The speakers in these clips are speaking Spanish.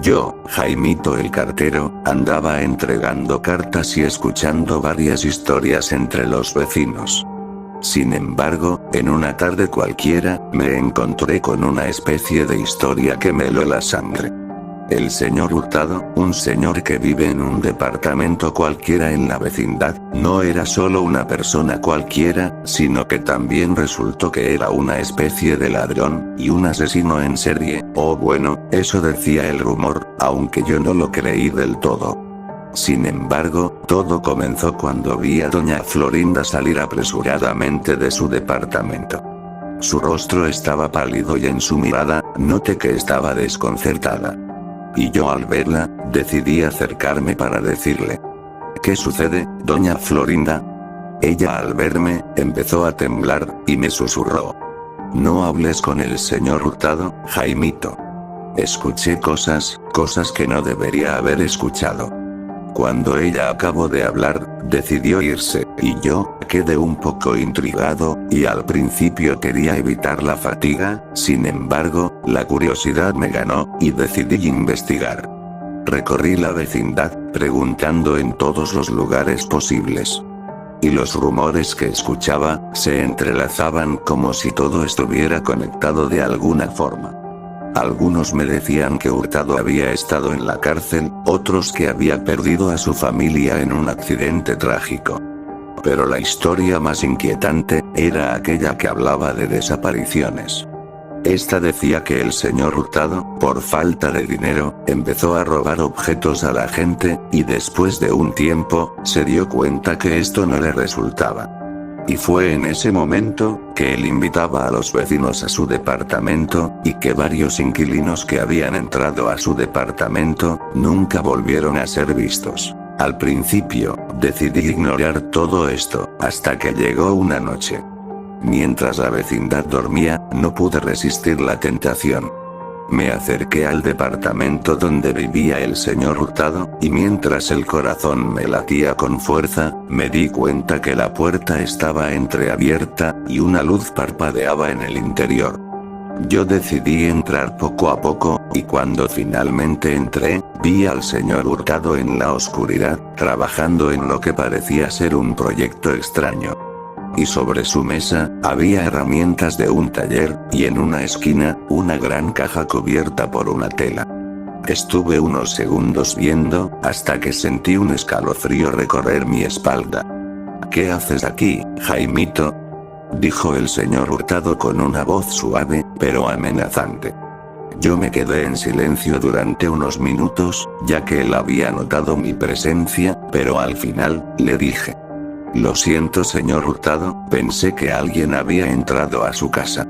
Yo, Jaimito el cartero, andaba entregando cartas y escuchando varias historias entre los vecinos. Sin embargo, en una tarde cualquiera, me encontré con una especie de historia que me heló la sangre. El señor Hurtado, un señor que vive en un departamento cualquiera en la vecindad, no era solo una persona cualquiera, sino que también resultó que era una especie de ladrón, y un asesino en serie, o bueno, eso decía el rumor, aunque yo no lo creí del todo. Sin embargo, todo comenzó cuando vi a doña Florinda salir apresuradamente de su departamento. Su rostro estaba pálido y en su mirada, noté que estaba desconcertada. Y yo al verla, decidí acercarme para decirle: ¿Qué sucede, doña Florinda? Ella al verme, empezó a temblar, y me susurró: No hables con el señor Hurtado, Jaimito. Escuché cosas que no debería haber escuchado. Cuando ella acabó de hablar, decidió irse, y yo, quedé un poco intrigado, y al principio quería evitar la fatiga, sin embargo, la curiosidad me ganó, y decidí investigar. Recorrí la vecindad, preguntando en todos los lugares posibles. Y los rumores que escuchaba, se entrelazaban como si todo estuviera conectado de alguna forma. Algunos me decían que Hurtado había estado en la cárcel, otros que había perdido a su familia en un accidente trágico. Pero la historia más inquietante, era aquella que hablaba de desapariciones. Esta decía que el señor Hurtado, por falta de dinero, empezó a robar objetos a la gente, y después de un tiempo, se dio cuenta que esto no le resultaba. Y fue en ese momento, que él invitaba a los vecinos a su departamento, y que varios inquilinos que habían entrado a su departamento, nunca volvieron a ser vistos. Al principio, decidí ignorar todo esto, hasta que llegó una noche. Mientras la vecindad dormía, no pude resistir la tentación. Me acerqué al departamento donde vivía el señor Hurtado, y mientras el corazón me latía con fuerza, me di cuenta que la puerta estaba entreabierta, y una luz parpadeaba en el interior. Yo decidí entrar poco a poco, y cuando finalmente entré, vi al señor Hurtado en la oscuridad, trabajando en lo que parecía ser un proyecto extraño. Y sobre su mesa, había herramientas de un taller, y en una esquina, una gran caja cubierta por una tela. Estuve unos segundos viendo, hasta que sentí un escalofrío recorrer mi espalda. ¿Qué haces aquí, Jaimito?, dijo el señor Hurtado con una voz suave, pero amenazante. Yo me quedé en silencio durante unos minutos, ya que él había notado mi presencia, pero al final, le dije: Lo siento, señor Hurtado, pensé que alguien había entrado a su casa.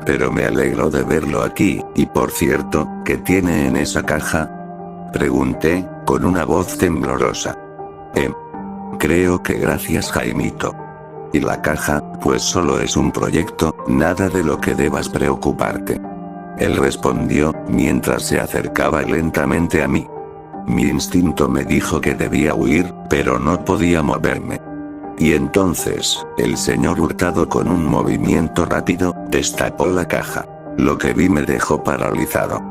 Pero me alegro de verlo aquí, y por cierto, ¿qué tiene en esa caja?, pregunté, con una voz temblorosa. Creo que gracias, Jaimito. Y la caja, pues solo es un proyecto, nada de lo que debas preocuparte. Él respondió, mientras se acercaba lentamente a mí. Mi instinto me dijo que debía huir, pero no podía moverme. Y entonces, el señor Hurtado con un movimiento rápido, destapó la caja. Lo que vi me dejó paralizado.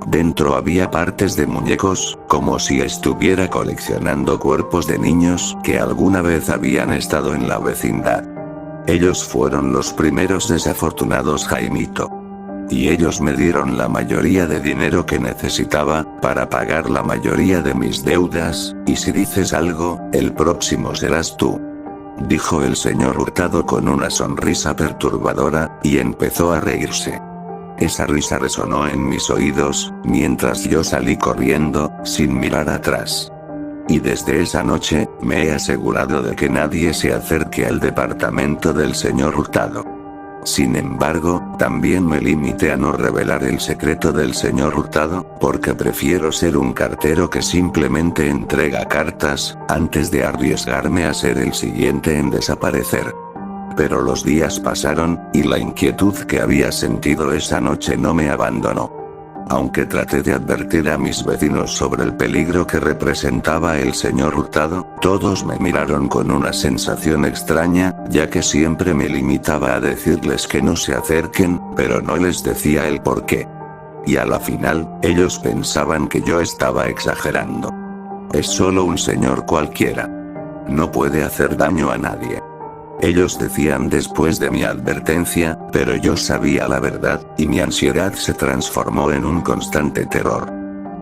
Dentro había partes de muñecos, como si estuviera coleccionando cuerpos de niños que alguna vez habían estado en la vecindad. Ellos fueron los primeros desafortunados, Jaimito. Y ellos me dieron la mayoría de dinero que necesitaba, para pagar la mayoría de mis deudas, y si dices algo, el próximo serás tú, dijo el señor Hurtado con una sonrisa perturbadora, y empezó a reírse. Esa risa resonó en mis oídos, mientras yo salí corriendo, sin mirar atrás. Y desde esa noche, me he asegurado de que nadie se acerque al departamento del señor Hurtado. Sin embargo, también me limité a no revelar el secreto del señor Hurtado, porque prefiero ser un cartero que simplemente entrega cartas, antes de arriesgarme a ser el siguiente en desaparecer. Pero los días pasaron, y la inquietud que había sentido esa noche no me abandonó. Aunque traté de advertir a mis vecinos sobre el peligro que representaba el señor Hurtado, todos me miraron con una sensación extraña, ya que siempre me limitaba a decirles que no se acerquen, pero no les decía el por qué. y a la final, ellos pensaban que yo estaba exagerando. Es solo un señor cualquiera. No puede hacer daño a nadie. Ellos decían después de mi advertencia, pero yo sabía la verdad, y mi ansiedad se transformó en un constante terror.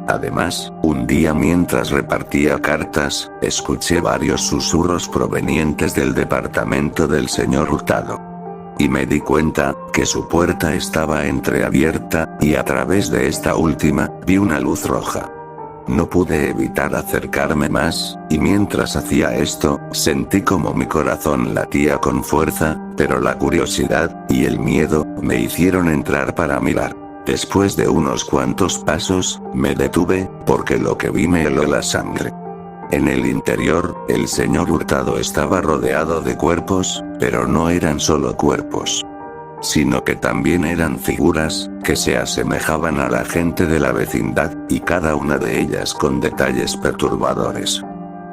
Además, un día mientras repartía cartas, escuché varios susurros provenientes del departamento del señor Hurtado. Y me di cuenta, que su puerta estaba entreabierta, y a través de esta última, vi una luz roja. No pude evitar acercarme más, y mientras hacía esto, sentí como mi corazón latía con fuerza, pero la curiosidad, y el miedo, me hicieron entrar para mirar. Después de unos cuantos pasos, me detuve, porque lo que vi me heló la sangre. En el interior, el señor Hurtado estaba rodeado de cuerpos, pero no eran solo cuerpos, sino que también eran figuras, que se asemejaban a la gente de la vecindad, y cada una de ellas con detalles perturbadores.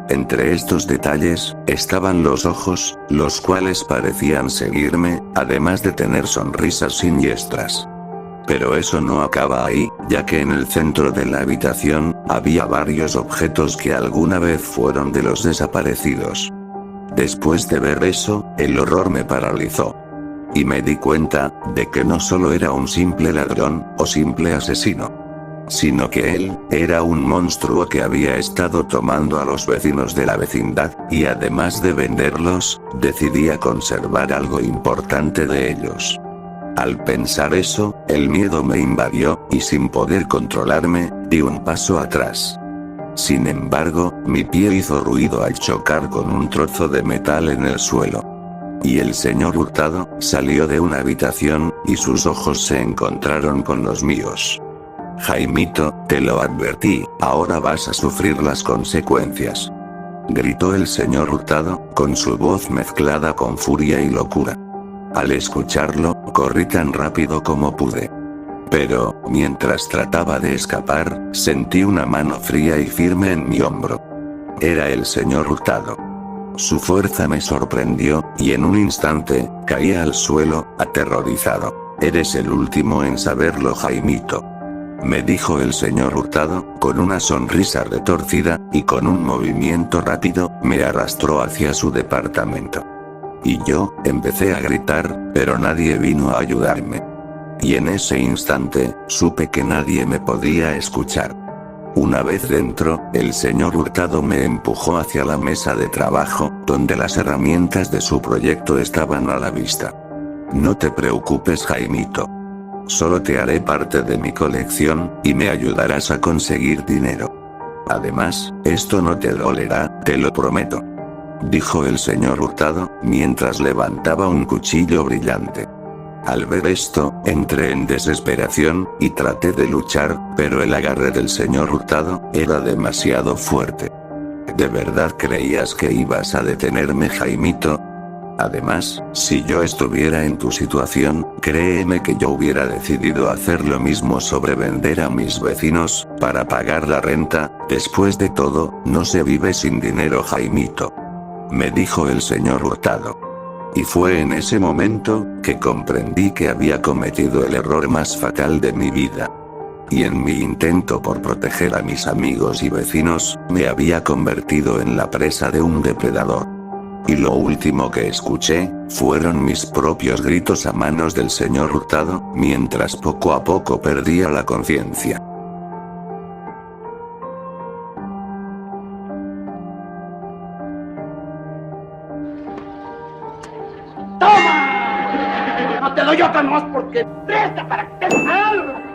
Entre estos detalles, estaban los ojos, los cuales parecían seguirme, además de tener sonrisas siniestras. Pero eso no acaba ahí, ya que en el centro de la habitación, había varios objetos que alguna vez fueron de los desaparecidos. Después de ver eso, el horror me paralizó. Y me di cuenta, de que no solo era un simple ladrón, o simple asesino, sino que él, era un monstruo que había estado tomando a los vecinos de la vecindad, y además de venderlos, decidía conservar algo importante de ellos. Al pensar eso, el miedo me invadió, y sin poder controlarme, di un paso atrás. Sin embargo, mi pie hizo ruido al chocar con un trozo de metal en el suelo. Y el señor Hurtado, salió de una habitación, y sus ojos se encontraron con los míos. Jaimito, te lo advertí, ahora vas a sufrir las consecuencias, gritó el señor Hurtado, con su voz mezclada con furia y locura. Al escucharlo, corrí tan rápido como pude. Pero, mientras trataba de escapar, sentí una mano fría y firme en mi hombro. Era el señor Hurtado. Su fuerza me sorprendió, y en un instante, caí al suelo, aterrorizado. Eres el último en saberlo, Jaimito, me dijo el señor Hurtado, con una sonrisa retorcida, y con un movimiento rápido, me arrastró hacia su departamento. Y yo, empecé a gritar, pero nadie vino a ayudarme. Y en ese instante, supe que nadie me podía escuchar. Una vez dentro, el señor Hurtado me empujó hacia la mesa de trabajo, donde las herramientas de su proyecto estaban a la vista. No te preocupes, Jaimito. Solo te haré parte de mi colección, y me ayudarás a conseguir dinero. Además, esto no te dolerá, te lo prometo, dijo el señor Hurtado, mientras levantaba un cuchillo brillante. Al ver esto, entré en desesperación, y traté de luchar, pero el agarre del señor Hurtado, era demasiado fuerte. ¿De verdad creías que ibas a detenerme, Jaimito? Además, si yo estuviera en tu situación, créeme que yo hubiera decidido hacer lo mismo sobre vender a mis vecinos, para pagar la renta. Después de todo, no se vive sin dinero, Jaimito, me dijo el señor Hurtado. Y fue en ese momento, que comprendí que había cometido el error más fatal de mi vida. Y en mi intento por proteger a mis amigos y vecinos, me había convertido en la presa de un depredador. Y lo último que escuché, fueron mis propios gritos a manos del señor Hurtado, mientras poco a poco perdía la conciencia. ¡Toma! No te doy otra más porque presta para que te salga.